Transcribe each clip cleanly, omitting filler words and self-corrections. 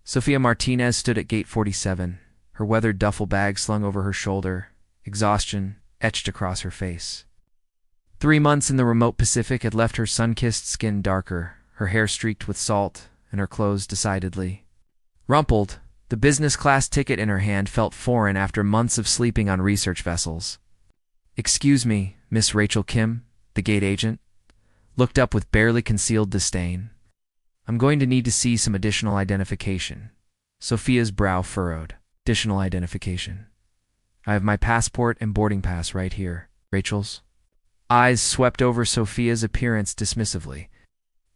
Sophia Martinez stood at gate 47, her weathered duffel bag slung over her shoulder, exhaustion etched across her face. 3 months in the remote Pacific had left her sun-kissed skin darker, her hair streaked with salt, and her clothes decidedly rumpled. The business-class ticket in her hand felt foreign after months of sleeping on research vessels. "Excuse me, Miss Rachel Kim," the gate agent looked up with barely concealed disdain. "I'm going to need to see some additional identification." Sophia's brow furrowed. "Additional identification? I have my passport and boarding pass right here." Rachel's eyes swept over Sophia's appearance dismissively.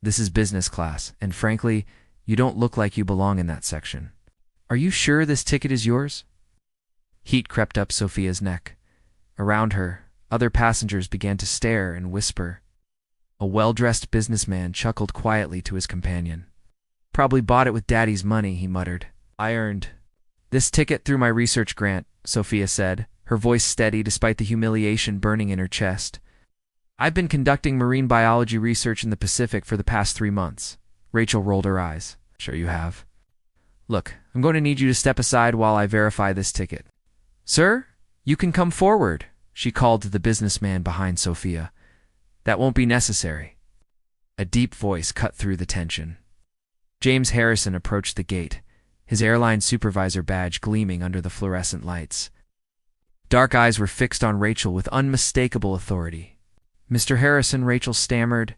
"This is business class, and frankly, you don't look like you belong in that section. Are you sure this ticket is yours?" Heat crept up Sophia's neck. Around her, other passengers began to stare and whisper. A well-dressed businessman chuckled quietly to his companion. "Probably bought it with Daddy's money," he muttered. "I earned this ticket through my research grant," Sophia said, her voice steady despite the humiliation burning in her chest. "I've been conducting marine biology research in the Pacific for the past 3 months. Rachel rolled her eyes. "Sure you have. Look, I'm going to need you to step aside while I verify this ticket." "Sir, you can come forward," she called to the businessman behind Sophia. "That won't be necessary." A deep voice cut through the tension. James Harrison approached the gate, his airline supervisor badge gleaming under the fluorescent lights. Dark eyes were fixed on Rachel with unmistakable authority. "Mr. Harrison," Rachel stammered,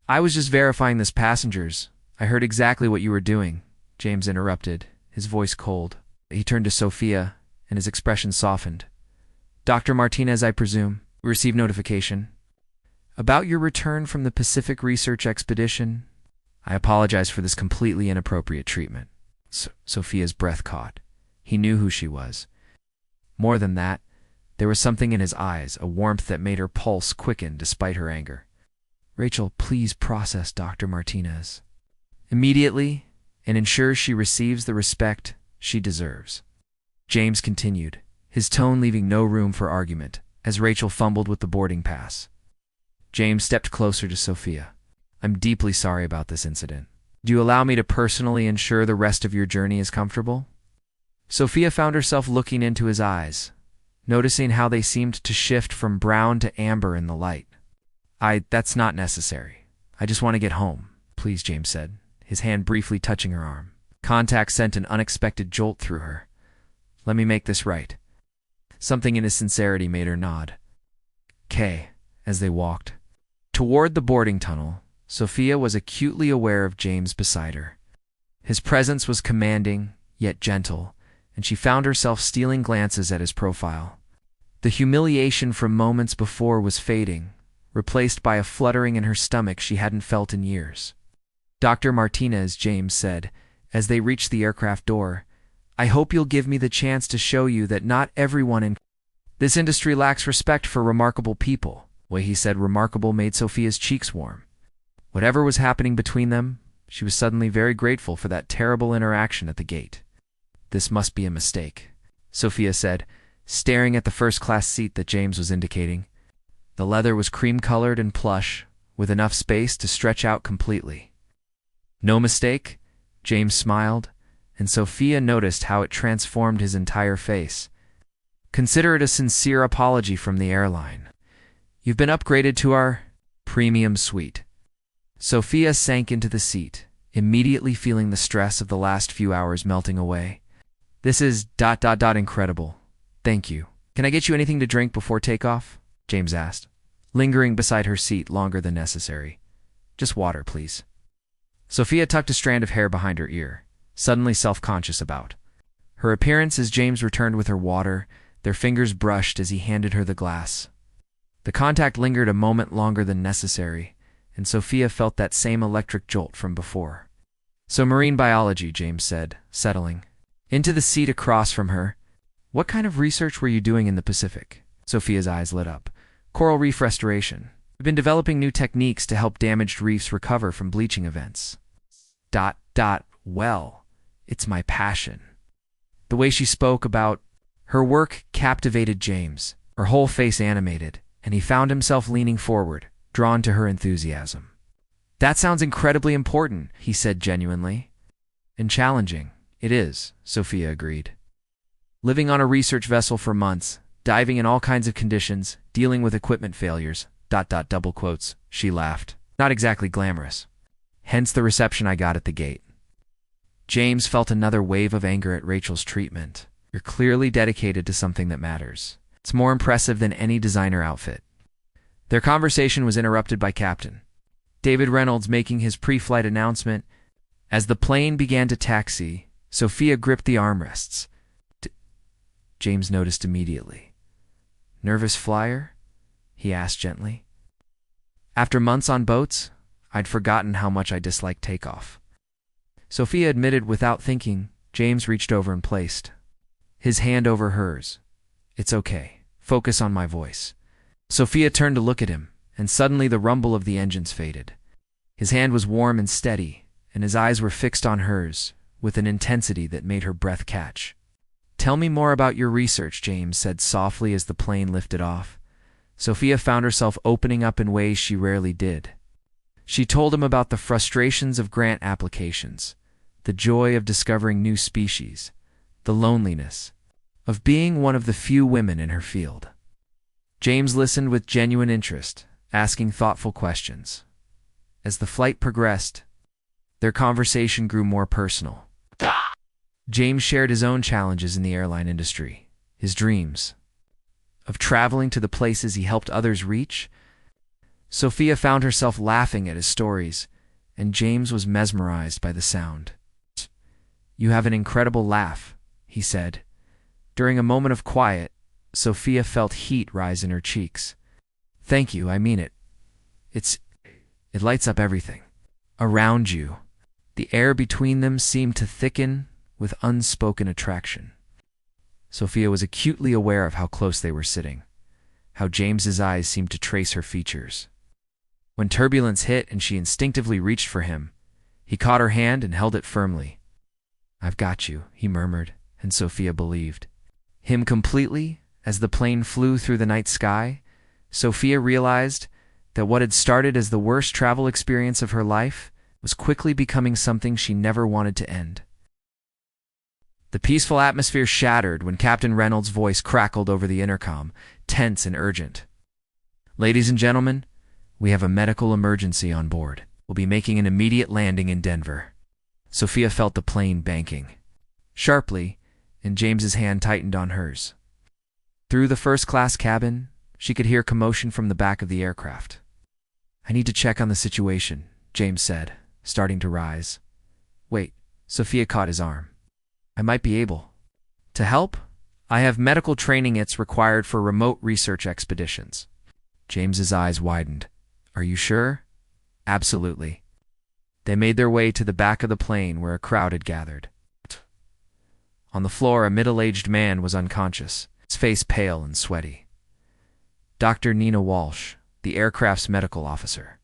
"I was just verifying this passenger's. I heard exactly what you were doing," James interrupted, his voice cold. He turned to Sophia, and his expression softened. "Dr. Martinez, I presume, we received notification about your return from the Pacific Research Expedition. I apologize for this completely inappropriate treatment." Sophia's breath caught. He knew who she was. More than that, there was something in his eyes, a warmth that made her pulse quicken despite her anger. "Rachel, please process Dr. Martinez immediately and ensure she receives the respect she deserves." James continued, his tone leaving no room for argument, as Rachel fumbled with the boarding pass. James stepped closer to Sophia. "I'm deeply sorry about this incident. Do you allow me to personally ensure the rest of your journey is comfortable?" Sophia found herself looking into his eyes, noticing how they seemed to shift from brown to amber in the light. That's not necessary. I just want to get home, please," James said, his hand briefly touching her arm. Contact sent an unexpected jolt through her. "Let me make this right." Something in his sincerity made her nod. "'Kay," as they walked toward the boarding tunnel, Sophia was acutely aware of James beside her. His presence was commanding, yet gentle, and she found herself stealing glances at his profile. The humiliation from moments before was fading, replaced by a fluttering in her stomach she hadn't felt in years. "Dr. Martinez," James said, as they reached the aircraft door, "I hope you'll give me the chance to show you that not everyone in this industry lacks respect for remarkable people." The way he said remarkable made Sophia's cheeks warm. Whatever was happening between them, she was suddenly very grateful for that terrible interaction at the gate. "This must be a mistake," Sophia said, staring at the first-class seat that James was indicating. The leather was cream-colored and plush, with enough space to stretch out completely. "No mistake?" James smiled, and Sophia noticed how it transformed his entire face. "Consider it a sincere apology from the airline. You've been upgraded to our premium suite." Sophia sank into the seat, immediately feeling the stress of the last few hours melting away. "This is ... incredible. Thank you. Can I get you anything to drink before takeoff?" James asked, lingering beside her seat longer than necessary. "Just water, please." Sophia tucked a strand of hair behind her ear, suddenly self-conscious about her appearance as James returned with her water, their fingers brushed as he handed her the glass. The contact lingered a moment longer than necessary, and Sophia felt that same electric jolt from before. "So marine biology," James said, settling into the seat across from her. "What kind of research were you doing in the Pacific?" Sophia's eyes lit up. "Coral reef restoration. We've been developing new techniques to help damaged reefs recover from bleaching events." Well, it's my passion." The way she spoke about her work captivated James, her whole face animated, and he found himself leaning forward, drawn to her enthusiasm. "That sounds incredibly important," he said genuinely. And challenging. It is, Sophia agreed. Living on a research vessel for months, diving in all kinds of conditions, dealing with equipment failures, double quotes, she laughed. Not exactly glamorous. Hence the reception I got at the gate. James felt another wave of anger at Rachel's treatment. You're clearly dedicated to something that matters. It's more impressive than any designer outfit. Their conversation was interrupted by Captain David Reynolds making his pre-flight announcement. As the plane began to taxi, Sophia gripped the armrests. James noticed immediately. Nervous flyer? He asked gently. After months on boats, I'd forgotten how much I disliked takeoff. Sophia admitted without thinking. James reached over and placed his hand over hers. It's okay. Focus on my voice. Sophia turned to look at him, and suddenly the rumble of the engines faded. His hand was warm and steady, and his eyes were fixed on hers, with an intensity that made her breath catch. Tell me more about your research, James said softly as the plane lifted off. Sophia found herself opening up in ways she rarely did. She told him about the frustrations of grant applications, the joy of discovering new species, the loneliness of being one of the few women in her field. James listened with genuine interest, asking thoughtful questions. As the flight progressed, their conversation grew more personal. James shared his own challenges in the airline industry, his dreams of traveling to the places he helped others reach. Sophia found herself laughing at his stories, and James was mesmerized by the sound. You have an incredible laugh, he said. During a moment of quiet, Sophia felt heat rise in her cheeks. Thank you, I mean it. It lights up everything around you. The air between them seemed to thicken with unspoken attraction. Sophia was acutely aware of how close they were sitting, how James's eyes seemed to trace her features. When turbulence hit and she instinctively reached for him, he caught her hand and held it firmly. I've got you, he murmured, and Sophia believed him completely. As the plane flew through the night sky, Sophia realized that what had started as the worst travel experience of her life was quickly becoming something she never wanted to end. The peaceful atmosphere shattered when Captain Reynolds' voice crackled over the intercom, tense and urgent. Ladies and gentlemen, we have a medical emergency on board. We'll be making an immediate landing in Denver. Sophia felt the plane banking sharply, and James's hand tightened on hers. Through the first-class cabin, she could hear commotion from the back of the aircraft. I need to check on the situation, James said, starting to rise. Wait, Sophia caught his arm. I might be able to help? I have medical training it's required for remote research expeditions. James's eyes widened. Are you sure? Absolutely. They made their way to the back of the plane where a crowd had gathered. On the floor, a middle-aged man was unconscious, his face pale and sweaty. Dr. Nina Walsh, the aircraft's medical officer,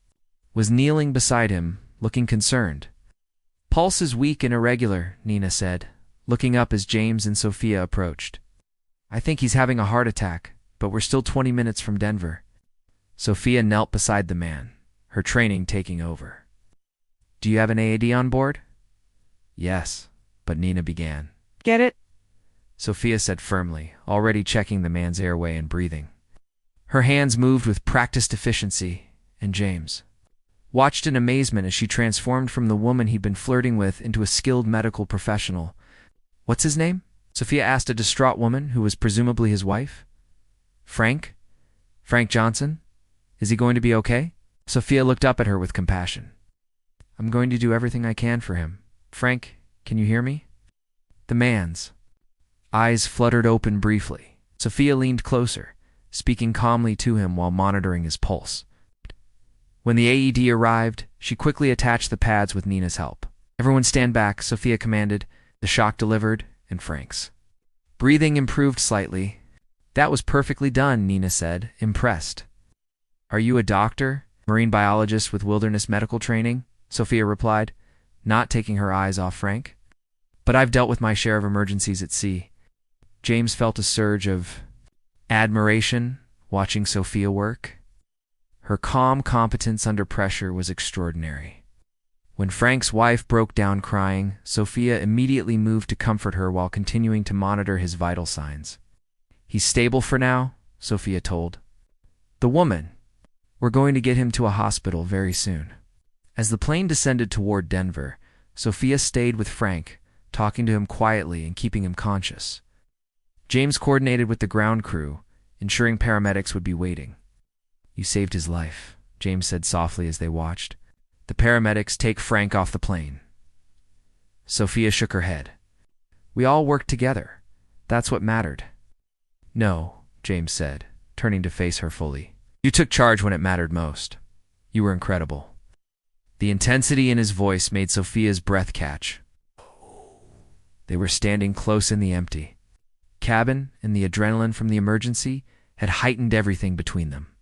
was kneeling beside him, looking concerned. Pulse is weak and irregular, Nina said, looking up as James and Sophia approached. I think he's having a heart attack, but we're still 20 minutes from Denver. Sophia knelt beside the man, her training taking over. Do you have an AED on board? Yes, but Nina began. Get it? Sophia said firmly, already checking the man's airway and breathing. Her hands moved with practiced efficiency, and James watched in amazement as she transformed from the woman he'd been flirting with into a skilled medical professional. What's his name? Sophia asked a distraught woman who was presumably his wife. Frank? Frank Johnson? Is he going to be okay? Sophia looked up at her with compassion. I'm going to do everything I can for him. Frank, can you hear me? The man's eyes fluttered open briefly. Sophia leaned closer, speaking calmly to him while monitoring his pulse. When the AED arrived, she quickly attached the pads with Nina's help. Everyone stand back, Sophia commanded. The shock delivered, and Frank's breathing improved slightly. That was perfectly done, Nina said, impressed. Are you a doctor? Marine biologist with wilderness medical training? Sophia replied, not taking her eyes off Frank. But I've dealt with my share of emergencies at sea. James felt a surge of admiration watching Sophia work. Her calm competence under pressure was extraordinary. When Frank's wife broke down crying, Sophia immediately moved to comfort her while continuing to monitor his vital signs. "He's stable for now," Sophia told the woman. "We're going to get him to a hospital very soon." As the plane descended toward Denver, Sophia stayed with Frank, talking to him quietly and keeping him conscious. James coordinated with the ground crew, ensuring paramedics would be waiting. "You saved his life," James said softly as they watched. "The paramedics take Frank off the plane." Sophia shook her head. "We all worked together. That's what mattered." "No," James said, turning to face her fully. "You took charge when it mattered most. You were incredible." The intensity in his voice made Sophia's breath catch. They were standing close in the empty cabin, and the adrenaline from the emergency had heightened everything between them.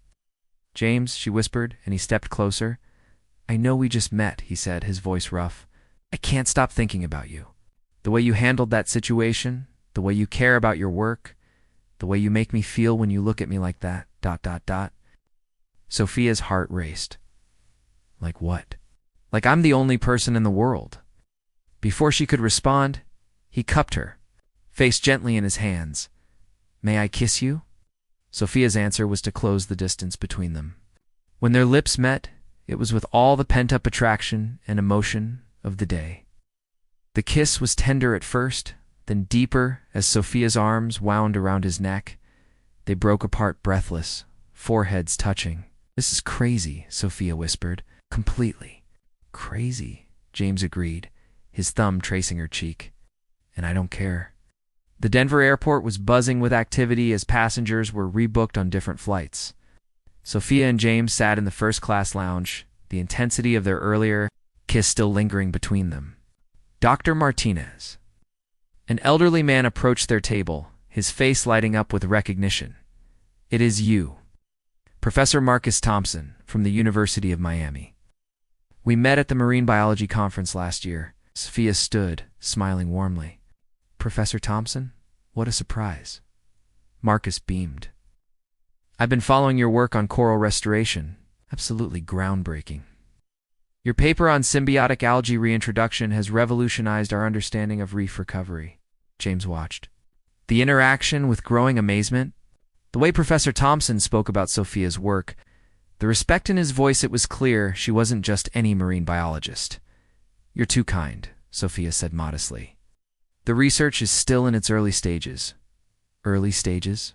"James," she whispered, and he stepped closer. "I know we just met," he said, his voice rough. "I can't stop thinking about you. The way you handled that situation, the way you care about your work, the way you make me feel when you look at me like that, ... Sophia's heart raced. "Like what?" "Like I'm the only person in the world." Before she could respond, he cupped her, face gently in his hands. "May I kiss you?" Sophia's answer was to close the distance between them. When their lips met, it was with all the pent-up attraction and emotion of the day. The kiss was tender at first, then deeper as Sophia's arms wound around his neck. They broke apart breathless, foreheads touching. "This is crazy," Sophia whispered. "Completely crazy," James agreed, his thumb tracing her cheek. "And I don't care." The Denver airport was buzzing with activity as passengers were rebooked on different flights. Sophia and James sat in the first-class lounge, the intensity of their earlier kiss still lingering between them. "Dr. Martinez." An elderly man approached their table, his face lighting up with recognition. "It is you. Professor Marcus Thompson, from the University of Miami. We met at the marine biology conference last year." Sophia stood, smiling warmly. "Professor Thompson? What a surprise." Marcus beamed. "I've been following your work on coral restoration. Absolutely groundbreaking. Your paper on symbiotic algae reintroduction has revolutionized our understanding of reef recovery." James watched, the interaction with growing amazement. The way Professor Thompson spoke about Sophia's work, the respect in his voice, it was clear she wasn't just any marine biologist. "You're too kind," Sophia said modestly. "The research is still in its early stages." "Early stages?"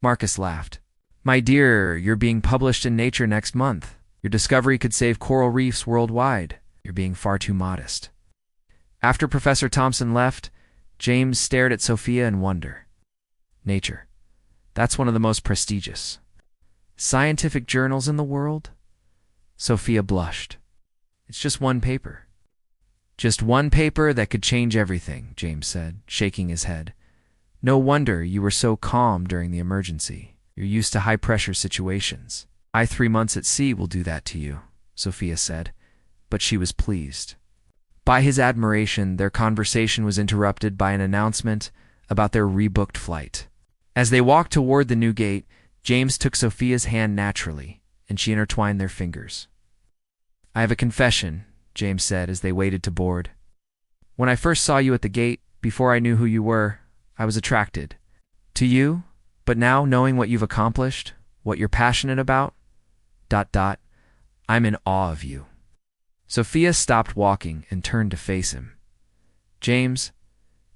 Marcus laughed. "My dear, you're being published in Nature next month. Your discovery could save coral reefs worldwide. You're being far too modest." After Professor Thompson left, James stared at Sophia in wonder. "Nature. That's one of the most prestigious scientific journals in the world?" Sophia blushed. "It's just one paper." "Just one paper that could change everything," James said, shaking his head. "No wonder you were so calm during the emergency. You're used to high-pressure situations." 3 months at sea will do that to you," Sophia said, but she was pleased. By his admiration, their conversation was interrupted by an announcement about their rebooked flight. As they walked toward the new gate, James took Sophia's hand naturally, and she intertwined their fingers. "I have a confession," James said as they waited to board. "When I first saw you at the gate, before I knew who you were, I was attracted to you, but now, knowing what you've accomplished, what you're passionate about, ... I'm in awe of you." Sophia stopped walking and turned to face him. "James,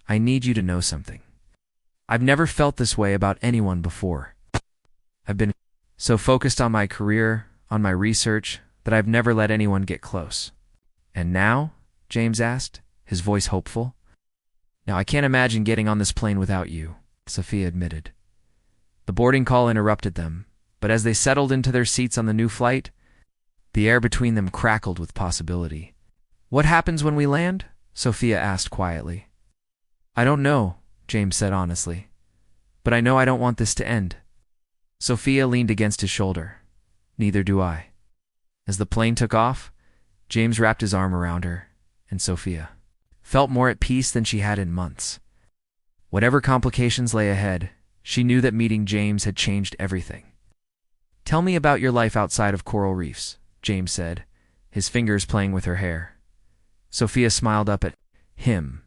I need you to know something. I've never felt this way about anyone before. I've been so focused on my career, on my research, that I've never let anyone get close." "And now?" James asked, his voice hopeful. "Now I can't imagine getting on this plane without you," Sophia admitted. The boarding call interrupted them, but as they settled into their seats on the new flight, the air between them crackled with possibility. "What happens when we land?" Sophia asked quietly. "I don't know," James said honestly, "but I know I don't want this to end." Sophia leaned against his shoulder. "Neither do I." As the plane took off, James wrapped his arm around her, and Sophia felt more at peace than she had in months. Whatever complications lay ahead, she knew that meeting James had changed everything. "Tell me about your life outside of coral reefs," James said, his fingers playing with her hair. Sophia smiled up at him.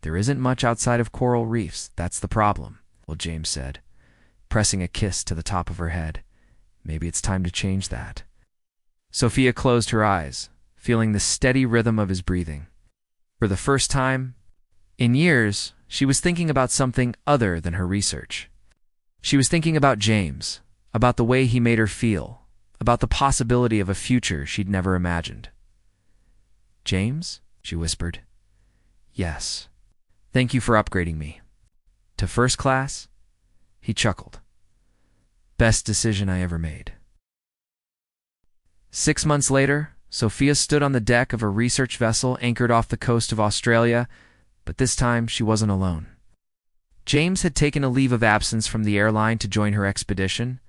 There isn't much outside of coral reefs, that's the problem, well, James said, pressing a kiss to the top of her head. Maybe it's time to change that. Sophia closed her eyes, feeling the steady rhythm of his breathing. For the first time in years, she was thinking about something other than her research. She was thinking about James, about the way he made her feel, about the possibility of a future she'd never imagined. James? She whispered. Yes. Thank you for upgrading me. To first class? He chuckled. Best decision I ever made. 6 months later, Sophia stood on the deck of a research vessel anchored off the coast of Australia, but this time she wasn't alone. James had taken a leave of absence from the airline to join her expedition,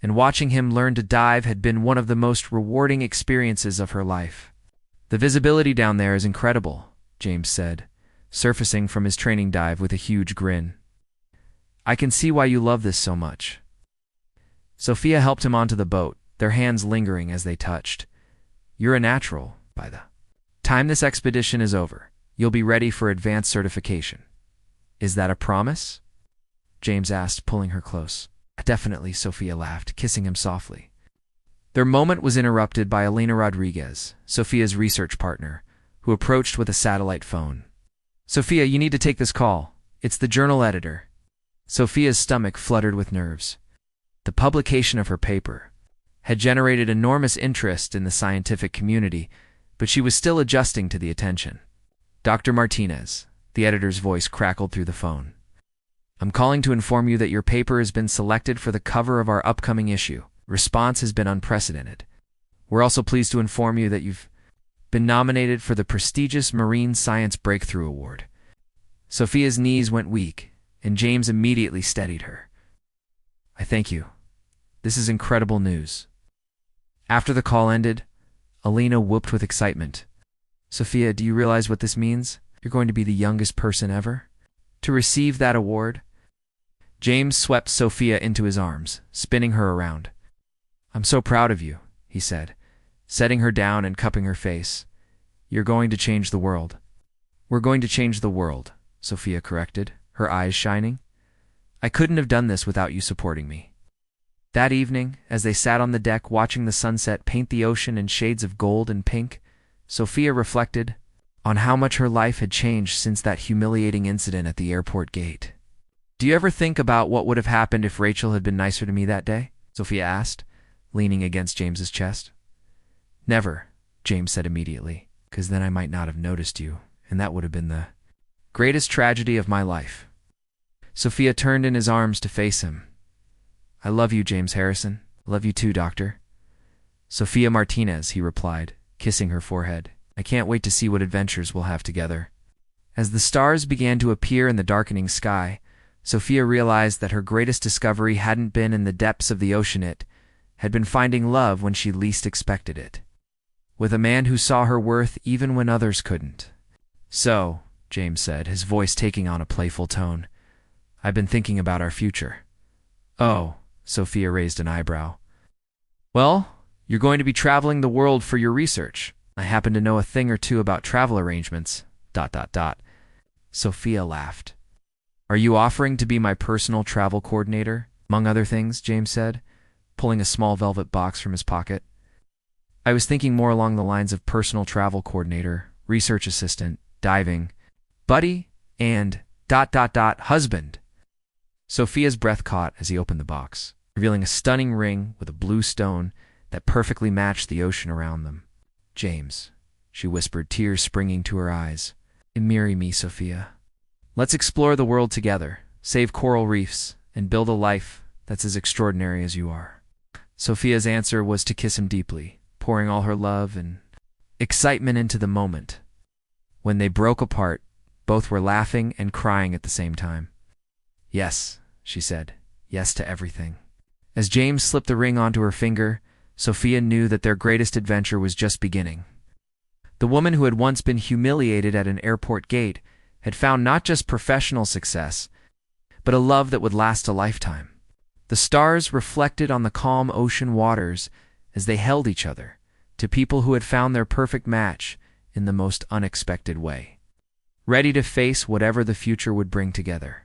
and watching him learn to dive had been one of the most rewarding experiences of her life. The visibility down there is incredible, James said, surfacing from his training dive with a huge grin. I can see why you love this so much. Sophia helped him onto the boat, their hands lingering as they touched. You're a natural by the time this expedition is over. You'll be ready for advanced certification. Is that a promise? James asked, pulling her close. Definitely, Sophia laughed, kissing him softly. Their moment was interrupted by Elena Rodriguez, Sophia's research partner, who approached with a satellite phone. Sophia, you need to take this call. It's the journal editor. Sophia's stomach fluttered with nerves. The publication of her paper had generated enormous interest in the scientific community, but she was still adjusting to the attention. Dr. Martinez, the editor's voice crackled through the phone. I'm calling to inform you that your paper has been selected for the cover of our upcoming issue. Response has been unprecedented. We're also pleased to inform you that you've been nominated for the prestigious Marine Science Breakthrough Award. Sophia's knees went weak, and James immediately steadied her. I thank you. This is incredible news. After the call ended, Elena whooped with excitement. Sophia, do you realize what this means? You're going to be the youngest person ever to receive that award. James swept Sophia into his arms, spinning her around. I'm so proud of you, he said, setting her down and cupping her face. You're going to change the world. We're going to change the world, Sophia corrected, her eyes shining. I couldn't have done this without you supporting me. That evening, as they sat on the deck watching the sunset paint the ocean in shades of gold and pink, Sophia reflected on how much her life had changed since that humiliating incident at the airport gate. Do you ever think about what would have happened if Rachel had been nicer to me that day? Sophia asked, leaning against James's chest. Never, James said immediately, because then I might not have noticed you, and that would have been the greatest tragedy of my life. Sophia turned in his arms to face him. I love you, James Harrison. Love you too, Doctor. Sophia Martinez, he replied, kissing her forehead. I can't wait to see what adventures we'll have together. As the stars began to appear in the darkening sky, Sophia realized that her greatest discovery hadn't been in the depths of the ocean. It had been finding love when she least expected it, with a man who saw her worth even when others couldn't. So, James said, his voice taking on a playful tone, I've been thinking about our future. Oh, Sophia raised an eyebrow. Well, you're going to be traveling the world for your research. I happen to know a thing or two about travel arrangements. ... Sophia laughed. Are you offering to be my personal travel coordinator? Among other things, James said, pulling a small velvet box from his pocket. I was thinking more along the lines of personal travel coordinator, research assistant, diving, buddy, and ... husband. Sophia's breath caught as he opened the box, revealing a stunning ring with a blue stone that perfectly matched the ocean around them. James, she whispered, tears springing to her eyes. Marry me, Sophia. Let's explore the world together, save coral reefs, and build a life that's as extraordinary as you are. Sophia's answer was to kiss him deeply, pouring all her love and excitement into the moment. When they broke apart, both were laughing and crying at the same time. Yes, she said, yes to everything. As James slipped the ring onto her finger, Sophia knew that their greatest adventure was just beginning. The woman who had once been humiliated at an airport gate had found not just professional success, but a love that would last a lifetime. The stars reflected on the calm ocean waters as they held each other, to people who had found their perfect match in the most unexpected way, ready to face whatever the future would bring together.